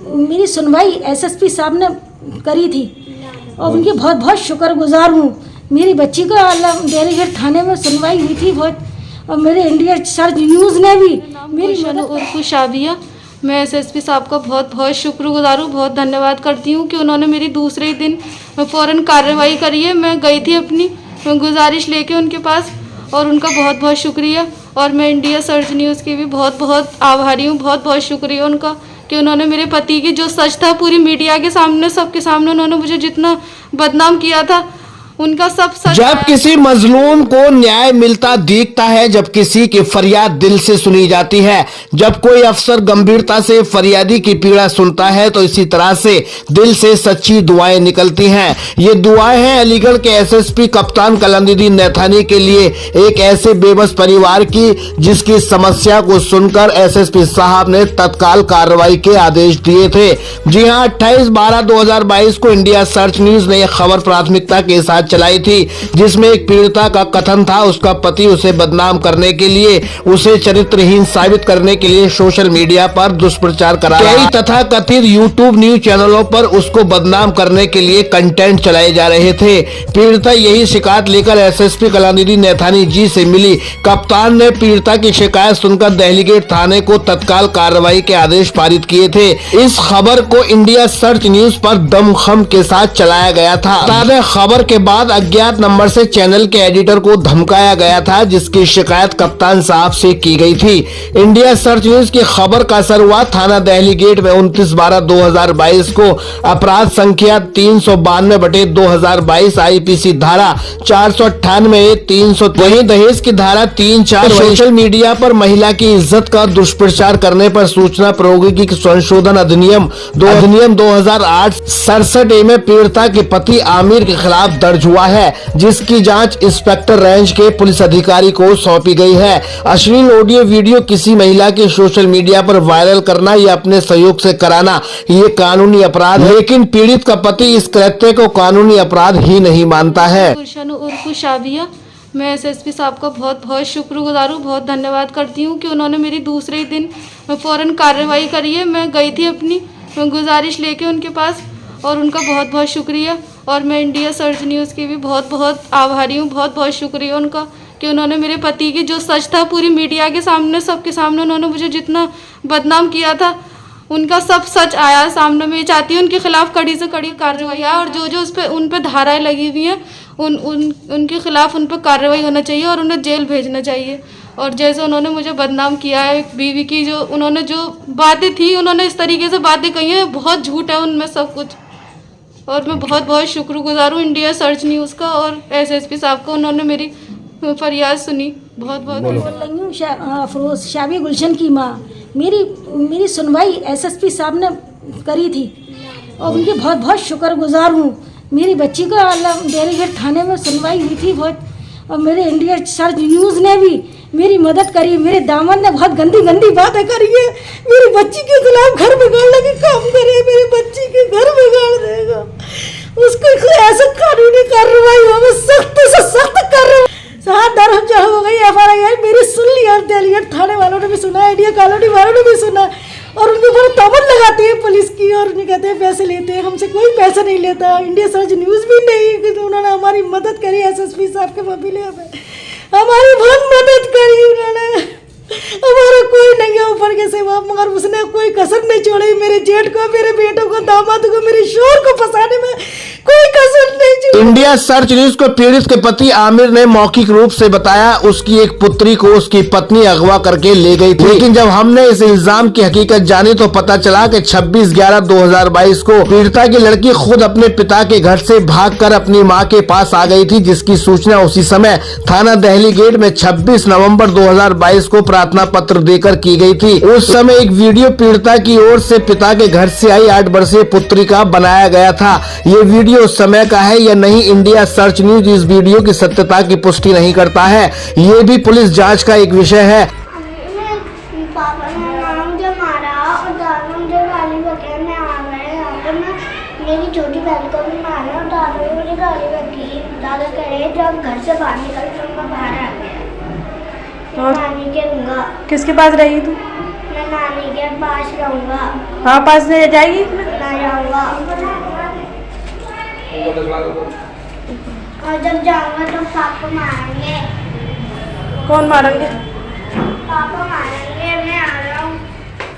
मेरी सुनवाई एसएसपी साहब ने करी थी और उनकी बहुत बहुत शुक्रगुजार हूँ। मेरी बच्ची को देहरीगढ़ थाने में सुनवाई हुई थी बहुत, और मेरे इंडिया सर्च न्यूज़ ने भी मेरी उर्फ शाबिया, मैं एसएसपी साहब का बहुत बहुत शुक्रगुजार हूँ, बहुत धन्यवाद करती हूँ कि उन्होंने मेरी दूसरे ही दिन फ़ौरन कार्रवाई करी है। मैं गई थी अपनी गुजारिश लेके उनके पास, और उनका बहुत बहुत शुक्रिया। और मैं इंडिया सर्च न्यूज़ की भी बहुत बहुत आभारी हूँ, बहुत बहुत शुक्रिया उनका कि उन्होंने मेरे पति की जो सच था पूरी मीडिया के सामने, सबके सामने उन्होंने मुझे जितना बदनाम किया था उनका सब सच। जब किसी मजलूम को न्याय मिलता दिखता है, जब किसी की फरियाद दिल से सुनी जाती है, जब कोई अफसर गंभीरता से फरियादी की पीड़ा सुनता है, तो इसी तरह से दिल से सच्ची दुआएं निकलती हैं। ये दुआएं हैं अलीगढ़ के एसएसपी कप्तान कलानिधि नैथानी के लिए, एक ऐसे बेबस परिवार की जिसकी समस्या को सुनकर एसएसपी साहब ने तत्काल कार्रवाई के आदेश दिए थे। जी हाँ, 28/12/2022 को इंडिया सर्च न्यूज ने खबर प्राथमिकता के साथ चलाई थी, जिसमें एक पीड़िता का कथन था उसका पति उसे बदनाम करने के लिए, उसे चरित्रहीन साबित करने के लिए सोशल मीडिया पर दुष्प्रचार करा रहा तथा कथित यूट्यूब न्यूज चैनलों पर उसको बदनाम करने के लिए कंटेंट चलाए जा रहे थे। पीड़िता यही शिकायत लेकर एसएसपी कलानिधि नैथानी जी से मिली। कप्तान ने पीड़िता की शिकायत सुनकर देहलीगढ़ थाने को तत्काल कार्रवाई के आदेश पारित किए थे। इस खबर को इंडिया सर्च न्यूज पर दमखम के साथ चलाया गया था। खबर के बाद अज्ञात नंबर से चैनल के एडिटर को धमकाया गया था, जिसकी शिकायत कप्तान साहब से की गई थी। इंडिया सर्च न्यूज की खबर का असर हुआ थाना देहलीगढ़ में 29/12/2022 को अपराध संख्या 392/2022 आईपीसी धारा 498 300 वहीं दहेज की धारा 3-4 सोशल मीडिया पर महिला की इज्जत का दुष्प्रचार करने पर सूचना प्रौद्योगिकी संशोधन अधिनियम 2008 67 में पीड़िता के पति आमिर के खिलाफ दर्ज हुआ है, जिसकी जांच इंस्पेक्टर रेंज के पुलिस अधिकारी को सौंपी गई है। अश्लील ऑडियो वीडियो किसी महिला के सोशल मीडिया पर वायरल करना या अपने सहयोग से कराना ये कानूनी अपराध है, लेकिन पीड़ित का पति इस कृत्य को कानूनी अपराध ही नहीं मानता है। उर्फ शाबिया, मैं एसएसपी साहब का बहुत बहुत शुक्रगुजार हूँ, बहुत धन्यवाद करती हूँ कि उन्होंने मेरी दूसरे ही दिन फ़ौरन कार्रवाई करी है। मैं गई थी अपनी गुजारिश लेके उनके पास, और उनका बहुत बहुत शुक्रिया। और मैं इंडिया सर्च न्यूज़ की भी बहुत बहुत आभारी हूँ, बहुत बहुत शुक्रिया उनका कि उन्होंने मेरे पति की जो सच था पूरी मीडिया के सामने, सबके सामने उन्होंने मुझे जितना बदनाम किया था उनका सब सच आया सामने। मैं चाहती हूँ उनके खिलाफ कड़ी से कड़ी कार्रवाई आए, और जो उस पर उन पर धाराएं लगी हुई हैं उनके खिलाफ उन पर कार्रवाई होना चाहिए और उन्हें जेल भेजना चाहिए। और जैसे उन्होंने मुझे बदनाम किया है बीवी की, जो उन्होंने जो बातें थी, उन्होंने इस तरीके से बातें कही हैं, बहुत झूठ है उनमें सब कुछ। और मैं बहुत बहुत शुक्रगुजार हूँ इंडिया सर्च न्यूज़ का और एसएसपी साहब को, उन्होंने मेरी फरियाद सुनी। बहुत बहुत बोल रही हूँ अफरोज शाबिया गुलशन की माँ। मेरी सुनवाई एसएसपी साहब ने करी थी और उनकी बहुत बहुत शुक्रगुजार हूँ। मेरी बच्ची को देहरीगढ़ थाने में सुनवाई हुई थी बहुत, और मेरे इंडिया सर्च न्यूज़ ने भी मेरी मदद करी। मेरे दामन ने बहुत गंदी गंदी बातें करी है, मेरी बच्ची के खिलाफ घर बिगाड़ने के काम करे, मेरी बच्ची के घर बिगाड़ देगा, उसको ऐसा कानूनी कार्रवाई हो, सख्त से सख्त कार्रवाई। सात दर्ज हो गई एफआईआर मेरी सुन ली, और देहलीगढ़ थाने वालों ने भी सुना, इंडिया कॉलोनी वालों ने भी सुना, और उनके ऊपर तोहमत लगाती है पुलिस की, और उन्हें कहते हैं पैसे लेते हैं। हमसे कोई पैसा नहीं लेता, इंडिया सर्च न्यूज़ भी नहीं, कि उन्होंने हमारी मदद करी एसएसपी साहब के वकील में, हमारी बहुत मदद करी उन्होंने। हमारा कोई नहीं है ऊपर के सिवा, मगर उसने कोई कसर नहीं छोड़ी। मेरे जेठ को, मेरे बेटों को, दामाद को, मेरे शोहर को फंसाने में कोई कसर नहीं छोड़ी। इंडिया सर्च न्यूज को पीड़ित के पति आमिर ने मौखिक रूप से बताया उसकी एक पुत्री को उसकी पत्नी अगवा करके ले गई थी, लेकिन जब हमने इस इल्जाम की हकीकत जानी तो पता चला कि 26/11/2022 को पीड़िता की लड़की खुद अपने पिता के घर से भागकर अपनी मां के पास आ गई थी, जिसकी सूचना उसी समय थाना देहलीगढ़ में 26 नवंबर 2022 को प्रार्थना पत्र देकर की गई थी। उस समय एक वीडियो पीड़िता की ओर से पिता के घर से आई 8 वर्षीय पुत्री का बनाया गया था। ये वीडियो उस समय का है या नहीं, इंडिया सर्च न्यूज इस वीडियो की सत्यता की पुष्टि नहीं करता है, ये भी पुलिस जांच का एक विषय है। पापा ने मुझे मारा और दादा मुझे गाली बकी, मैं आ गए यहाँ पर, मैं मेरी छोटी बहन को भी मारा और दादा ने मुझे गाली बकी। दादा कह रहे जब घर से बाहर निकल तो मैं बाहर आ गया, और के दूंगा। किसके पास रही तू? मैं मैं नानी के पास रहूँगा। हाँ, पास नहीं रह जाएगी? मैं जाऊँगा और जब जाऊँगा तो पापा मारेंगे। कौन मारेंगे? पापा मारेंगे। मैं आ रहा हूँ।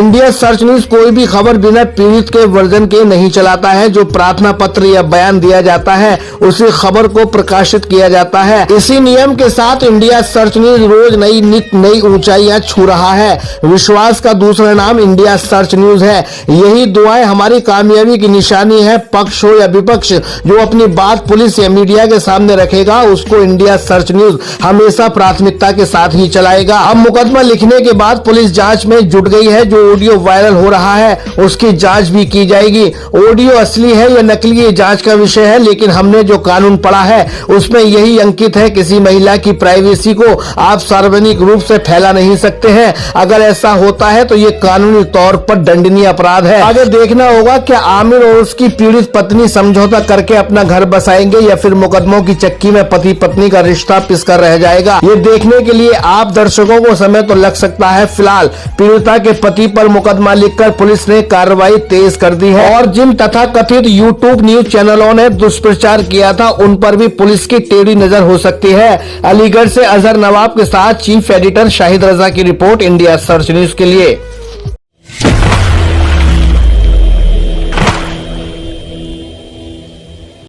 इंडिया सर्च न्यूज कोई भी खबर बिना पीड़ित के वर्जन के नहीं चलाता है। जो प्रार्थना पत्र या बयान दिया जाता है उसी खबर को प्रकाशित किया जाता है। इसी नियम के साथ इंडिया सर्च न्यूज रोज नई ऊंचाइयां छू रहा है। विश्वास का दूसरा नाम इंडिया सर्च न्यूज है। यही दुआएं हमारी कामयाबी की निशानी है। पक्ष हो या विपक्ष, जो अपनी बात पुलिस या मीडिया के सामने रखेगा उसको इंडिया सर्च न्यूज हमेशा प्राथमिकता के साथ ही चलाएगा। अब मुकदमा लिखने के बाद पुलिस जांच में जुट गई है। जो ऑडियो वायरल हो रहा है उसकी जांच भी की जाएगी। ऑडियो असली है या नकली ये जांच का विषय है, लेकिन हमने जो कानून पढ़ा है उसमें यही अंकित है, किसी महिला की प्राइवेसी को आप सार्वजनिक रूप से फैला नहीं सकते हैं। अगर ऐसा होता है तो ये कानूनी तौर पर दंडनीय अपराध है। आगे देखना होगा कि आमिर और उसकी पीड़ित पत्नी समझौता करके अपना घर बसाएंगे या फिर मुकदमों की चक्की में पति पत्नी का रिश्ता पिसकर रह जाएगा। ये देखने के लिए आप दर्शकों को समय तो लग सकता है। फिलहाल पीड़िता के पति पर मुकदमा लिखकर पुलिस ने कार्रवाई तेज कर दी है और जिन तथाकथित यूट्यूब न्यूज चैनलों ने दुष्प्रचार किया था उन पर भी पुलिस की टेढ़ी नजर हो सकती है। अलीगढ़ से अजहर नवाब के साथ चीफ एडिटर शाहिद रजा की रिपोर्ट, इंडिया सर्च न्यूज के लिए।